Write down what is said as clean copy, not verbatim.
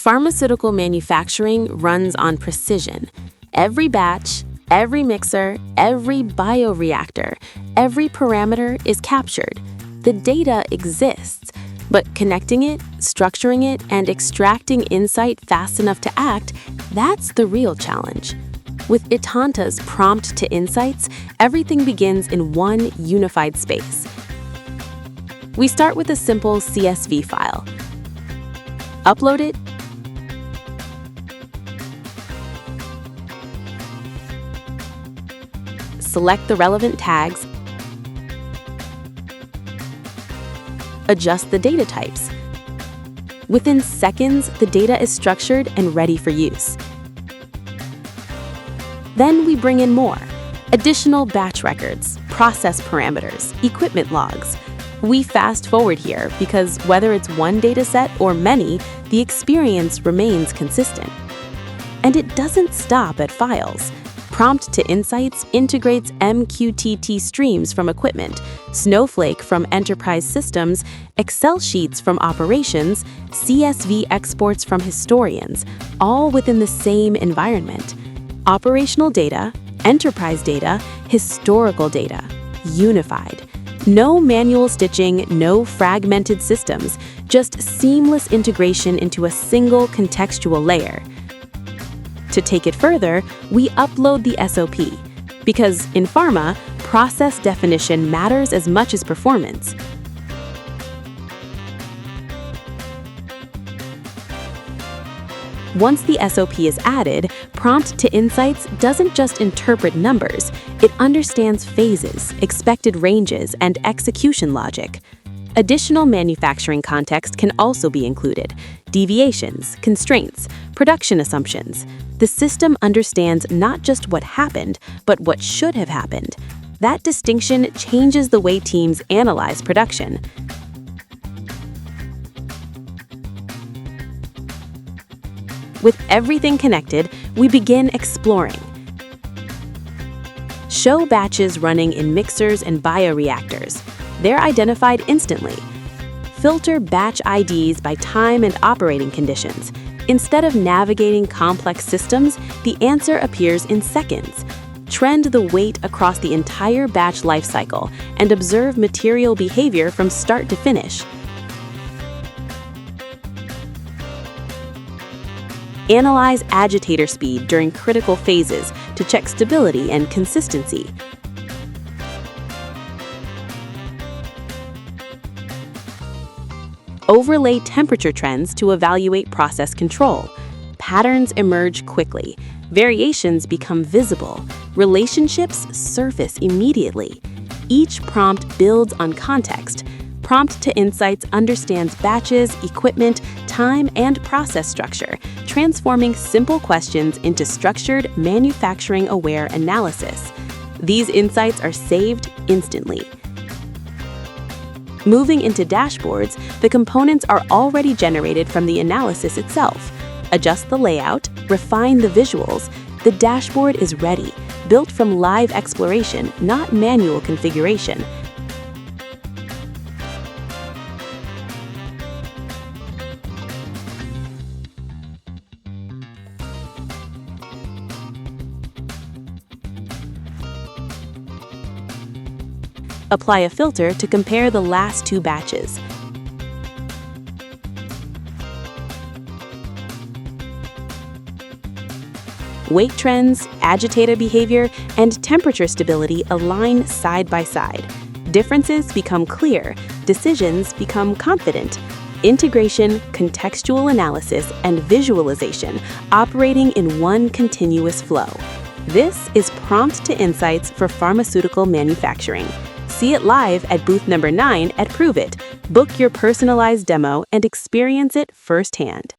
Pharmaceutical manufacturing runs on precision. Every batch, every mixer, every bioreactor, every parameter is captured. The data exists, but connecting it, structuring it, and extracting insight fast enough to act, that's the real challenge. With Itanta's Prompt-to-Insights, everything begins in one unified space. We start with a simple CSV file. Upload it, select the relevant tags, adjust the data types. Within seconds, the data is structured and ready for use. Then we bring in more: additional batch records, process parameters, equipment logs. We fast forward here because whether it's one dataset or many, the experience remains consistent. And it doesn't stop at files. Prompt-to-Insights integrates MQTT streams from equipment, Snowflake from enterprise systems, Excel sheets from operations, CSV exports from historians, all within the same environment. Operational data, enterprise data, historical data, unified. No manual stitching, no fragmented systems, just seamless integration into a single contextual layer. To take it further, we upload the SOP, because in pharma, process definition matters as much as performance. Once the SOP is added, Prompt-to-Insights doesn't just interpret numbers, it understands phases, expected ranges, and execution logic. Additional manufacturing context can also be included: deviations, constraints, production assumptions. The system understands not just what happened, but what should have happened. That distinction changes the way teams analyze production. With everything connected, we begin exploring. Show batches running in mixers and bioreactors. They're identified instantly. Filter batch IDs by time and operating conditions. Instead of navigating complex systems, the answer appears in seconds. Trend the weight across the entire batch lifecycle and observe material behavior from start to finish. Analyze agitator speed during critical phases to check stability and consistency. Overlay temperature trends to evaluate process control. Patterns emerge quickly. Variations become visible. Relationships surface immediately. Each prompt builds on context. Prompt-to-Insights understands batches, equipment, time, and process structure, transforming simple questions into structured, manufacturing-aware analysis. These insights are saved instantly. Moving into dashboards, the components are already generated from the analysis itself. Adjust the layout, refine the visuals. The dashboard is ready, built from live exploration, not manual configuration. Apply a filter to compare the last two batches. Weight trends, agitator behavior, and temperature stability align side by side. Differences become clear, decisions become confident. Integration, contextual analysis, and visualization operating in one continuous flow. This is Prompt-to-Insights for pharmaceutical manufacturing. See it live at booth number 9 at Prove It. Book your personalized demo and experience it firsthand.